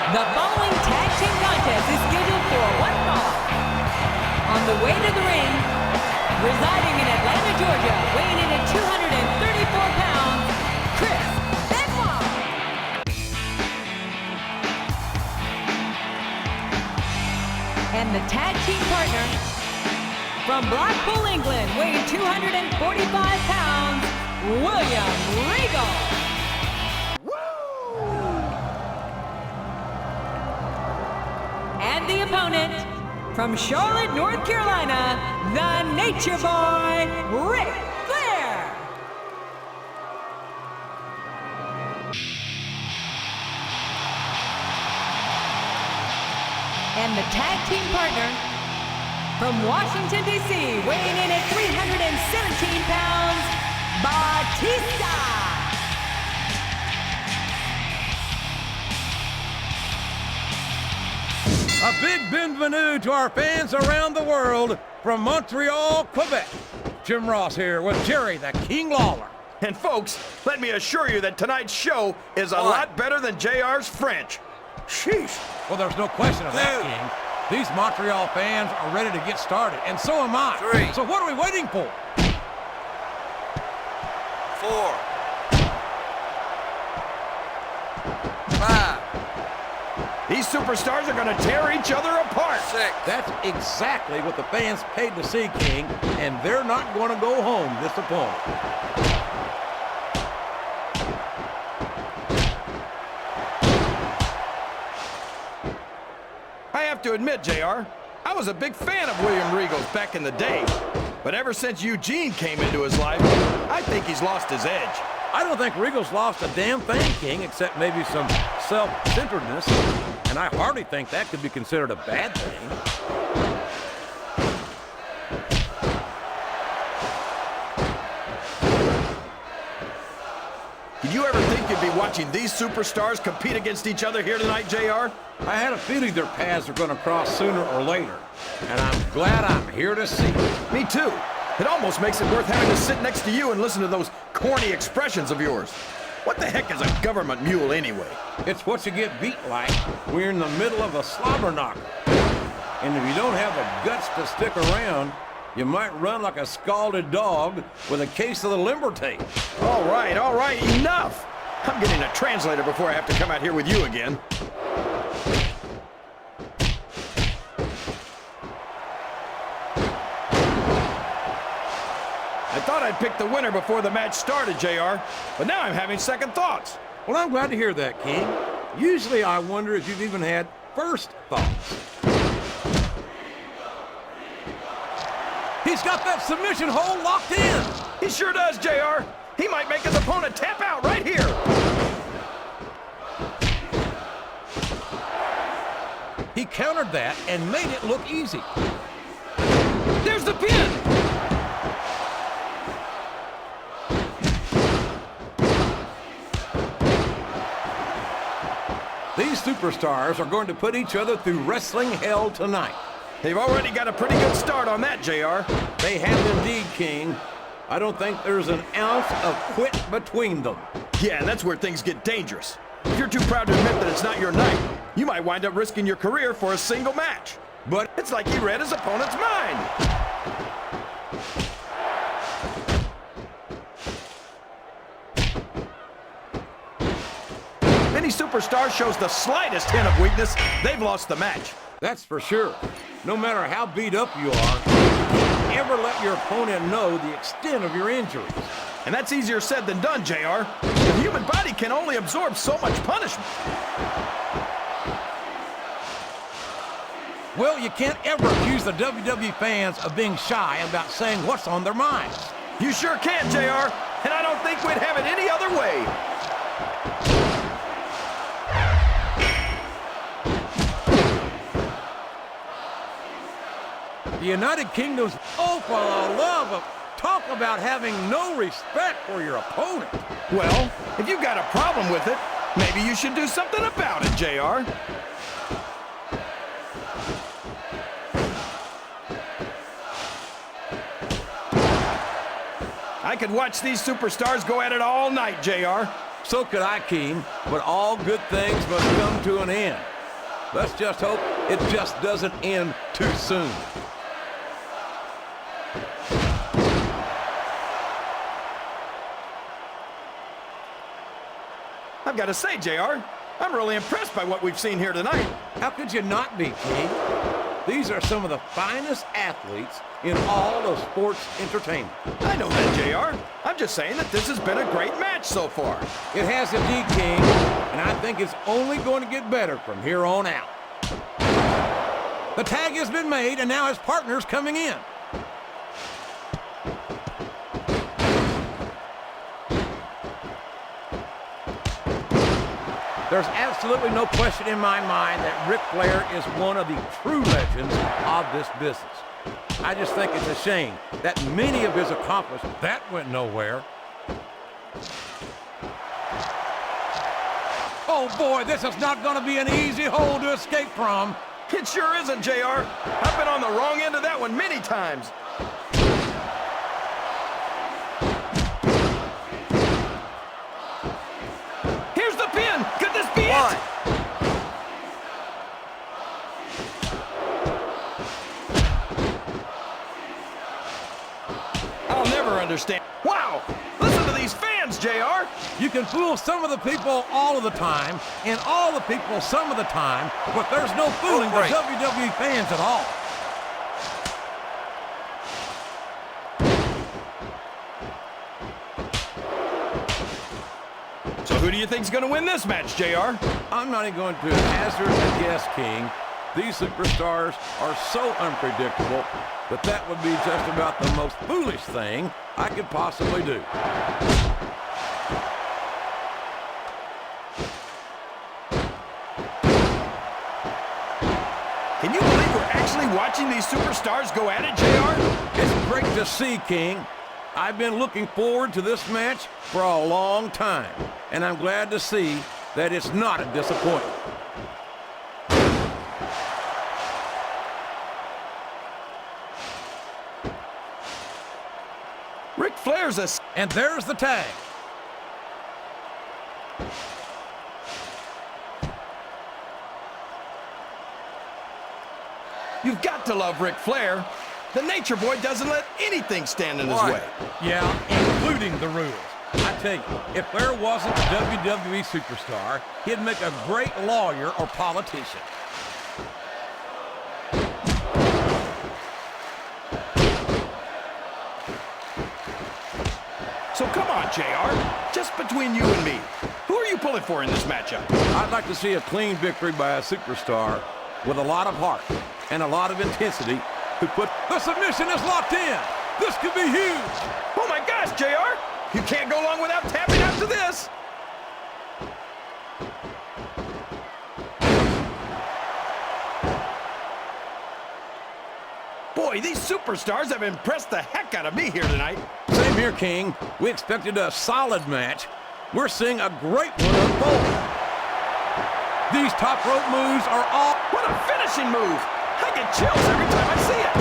The following tag team contest is scheduled for one fall. On the way to the ring, residing in Atlanta, Georgia, weighing in at 234 pounds, Benoit. And the tag team partner, from Blackpool, England, weighing 245 pounds, Regal. And the opponent, from Charlotte, North Carolina, the Nature Boy, Flair. And the tag team partner, from Washington, D.C., weighing in at 317 pounds, Batista. A big bienvenue to our fans around the world from Montreal, Quebec. Jim Ross here with Jerry the King Lawler. And folks, let me assure you that tonight's show is a lot better than JR's French. Sheesh. Well, there's no question of that, King. These Montreal fans are ready to get started, and so am I. 3. So what are we waiting for? 4. 5. These superstars are going to tear each other apart. 6. That's exactly what the fans paid to see, King, and they're not going to go home disappointed. I have to admit, JR, I was a big fan of William Regal's back in the day. But ever since Eugene came into his life, I think he's lost his edge. I don't think Regal's lost a damn thing, King, except maybe some self-centeredness. And I hardly think that could be considered a bad thing. Did you ever think you'd be watching these superstars compete against each other here tonight, JR? I had a feeling their paths are going to cross sooner or later. And I'm glad I'm here to see it. Me too. It almost makes it worth having to sit next to you and listen to those corny expressions of yours. What the heck is a government mule anyway? It's what you get beat like when you're in the middle of a slobber knocker. And if you don't have the guts to stick around, you might run like a scalded dog with a case of the limber tape. All right, enough! I'm getting a translator before I have to come out here with you again. I thought I'd pick the winner before the match started, JR, but now I'm having second thoughts. Well, I'm glad to hear that, King. Usually I wonder if you've even had first thoughts. He's got that submission hold locked in. He sure does, JR. He might make his opponent tap out right here. He countered that and made it look easy. There's the pin. These superstars are going to put each other through wrestling hell tonight. They've already got a pretty good start on that, JR. They have indeed, King. I don't think there's an ounce of quit between them. Yeah, and that's where things get dangerous. If you're too proud to admit that it's not your night, you might wind up risking your career for a single match. But it's like he read his opponent's mind. Any superstar shows the slightest hint of weakness, they've lost the match. That's for sure. No matter how beat up you are, never let your opponent know the extent of your injuries. And that's easier said than done, JR. The human body can only absorb so much punishment. Well, you can't ever accuse the WWE fans of being shy about saying what's on their minds. You sure can, JR, and I don't think we'd have it any other way. The United Kingdom's oh, for the love of talk about having no respect for your opponent. Well, if you've got a problem with it, maybe you should do something about it, JR. I could watch these superstars go at it all night, JR. So could I, King, but all good things must come to an end. Let's just hope it just doesn't end too soon. I've got to say, JR, I'm really impressed by what we've seen here tonight. How could you not be, King? These are some of the finest athletes in all of sports entertainment. I know that, JR. I'm just saying that this has been a great match so far. It has indeed, King, and I think it's only going to get better from here on out. The tag has been made, and now his partner's coming in. There's absolutely no question in my mind that Ric Flair is one of the true legends of this business. I just think it's a shame that many of his accomplishments... That went nowhere. Oh boy, this is not going to be an easy hole to escape from. It sure isn't, JR. I've been on the wrong end of that one many times. Here's the pin. Could this be it? I'll never understand. Wow! Listen to these fans, JR. You can fool some of the people all of the time, and all the people some of the time, but there's no fooling the WWE fans at all. So who do you think's going to win this match, JR? I'm not even going to hazard a guess, King. These superstars are so unpredictable that that would be just about the most foolish thing I could possibly do. Can you believe we're actually watching these superstars go at it, JR? It's great to see, King. I've been looking forward to this match for a long time, and I'm glad to see that it's not a disappointment. Ric Flair's a... And there's the tag. You've got to love Ric Flair. The Nature Boy doesn't let anything stand in his way. Yeah, including the rules. I tell you, if there wasn't a WWE superstar, he'd make a great lawyer or politician. So come on, JR. Just between you and me, who are you pulling for in this matchup? I'd like to see a clean victory by a superstar with a lot of heart and a lot of intensity who put... The submission is locked in. This could be huge. Oh my gosh, JR. You can't go long without tapping out to this. Boy, these superstars have impressed the heck out of me here tonight. Same here, King. We expected a solid match. We're seeing a great one unfold. These top rope moves are all... What a finishing move! I get chills every time I see it.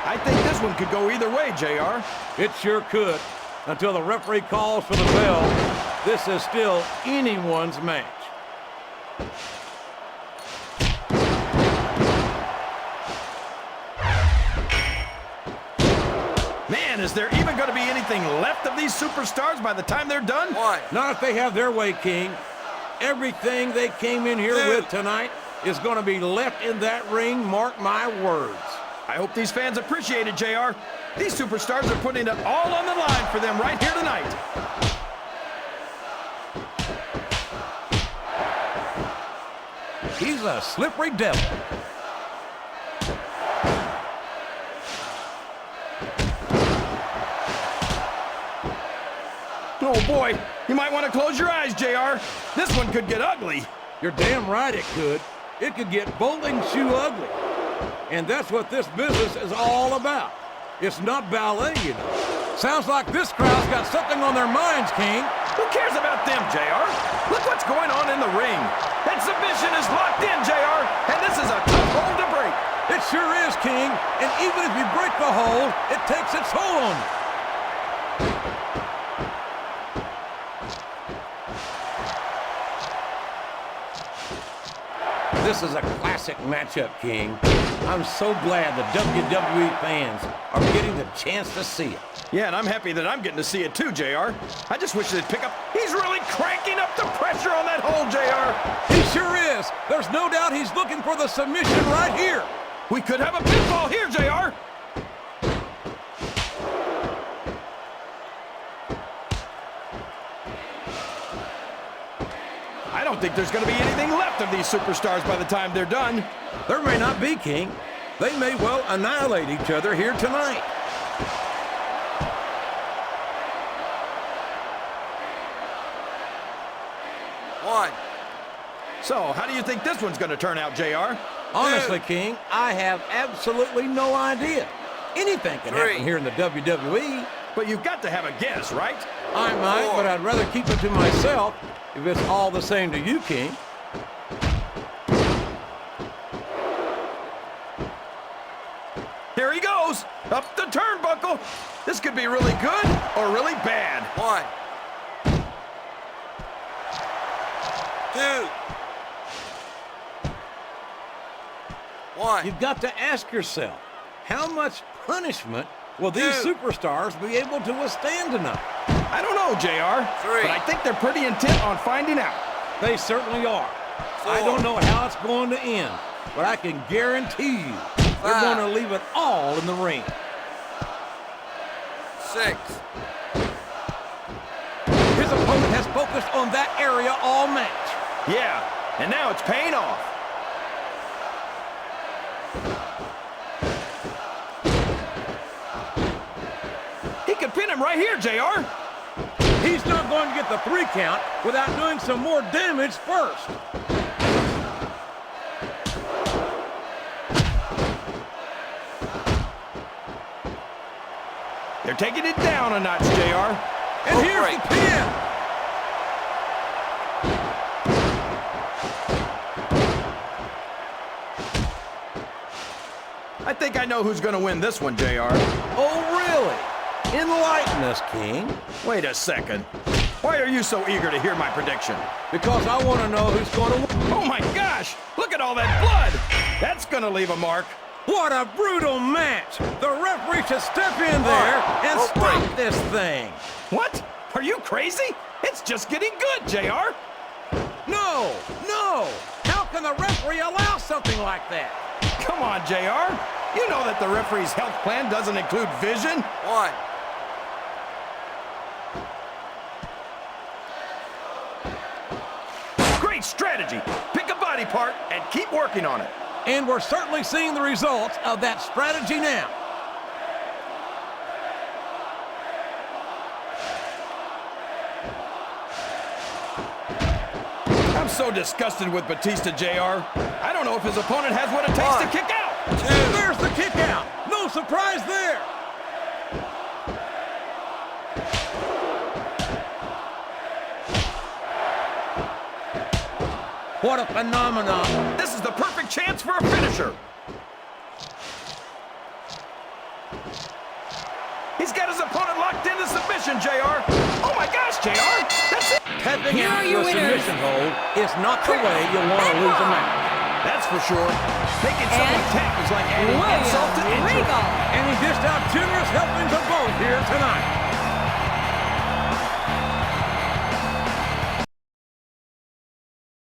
I think this one could go either way, JR. It sure could. Until the referee calls for the bell, this is still anyone's match. Man, is there even going to be anything left of these superstars by the time they're done? Why? Not if they have their way, King. Everything they came in here with tonight is going to be left in that ring, mark my words. I hope these fans appreciate it, JR. These superstars are putting it all on the line for them right here tonight. He's a slippery devil. Oh boy, you might want to close your eyes, JR. This one could get ugly. You're damn right it could. It could get bowling shoe ugly. And that's what this business is all about. It's not ballet, you know. Sounds like this crowd's got something on their minds, King. Who cares about them, JR? Look what's going on in the ring. That submission is locked in, JR, and this is a tough hold to break. It sure is, King. And even if you break the hold, it takes its toll on you. This is a classic matchup, King. I'm so glad the WWE fans are getting the chance to see it. Yeah, and I'm happy that I'm getting to see it too, JR. I just wish they'd pick up. He's really cranking up the pressure on that hole, JR. He sure is. There's no doubt he's looking for the submission right here. We could have a pinfall here, JR. I don't think there's going to be anything left of these superstars by the time they're done. There may not be, King. They may well annihilate each other here tonight. One. So, how do you think this one's going to turn out, JR? Honestly, King, I have absolutely no idea. Anything can happen here in the WWE. But you've got to have a guess, right? I might, but I'd rather keep it to myself if it's all the same to you, King. Here he goes, up the turnbuckle. This could be really good or really bad. One. Two. One. You've got to ask yourself, how much punishment will these superstars be able to withstand tonight? I don't know, JR, but I think they're pretty intent on finding out. They certainly are. I don't know how it's going to end, but I can guarantee you they're going to leave it all in the ring. 6. His opponent has focused on that area all match. Yeah, and now it's paying off. He could pin him right here, JR. He's not going to get the 3 count without doing some more damage first. They're taking it down a notch, JR. And here's the pin. I think I know who's going to win this one, JR. Oh, really? Enlighten us, King. Wait a second. Why are you so eager to hear my prediction? Because I want to know who's going to win. Oh my gosh! Look at all that blood! That's going to leave a mark. What a brutal match! The referee should step in there and stop this thing. What? Are you crazy? It's just getting good, JR. No, no! How can the referee allow something like that? Come on, JR. You know that the referee's health plan doesn't include vision. 1. Great strategy. Pick a body part and keep working on it. And we're certainly seeing the results of that strategy now. I'm so disgusted with Batista, JR. I don't know if his opponent has what it takes to kick out. 2. There's the kick out. No surprise there. What a phenomenon. This is the perfect chance for a finisher. He's got his opponent locked into submission, JR. Oh my gosh, JR. That's it. Tapping Here out are your to a winners. submission hold is not the way you want to lose a match. That's for sure. Making someone tap is like adding insult to injury. Regal. And he dished out generous helpings of both here tonight.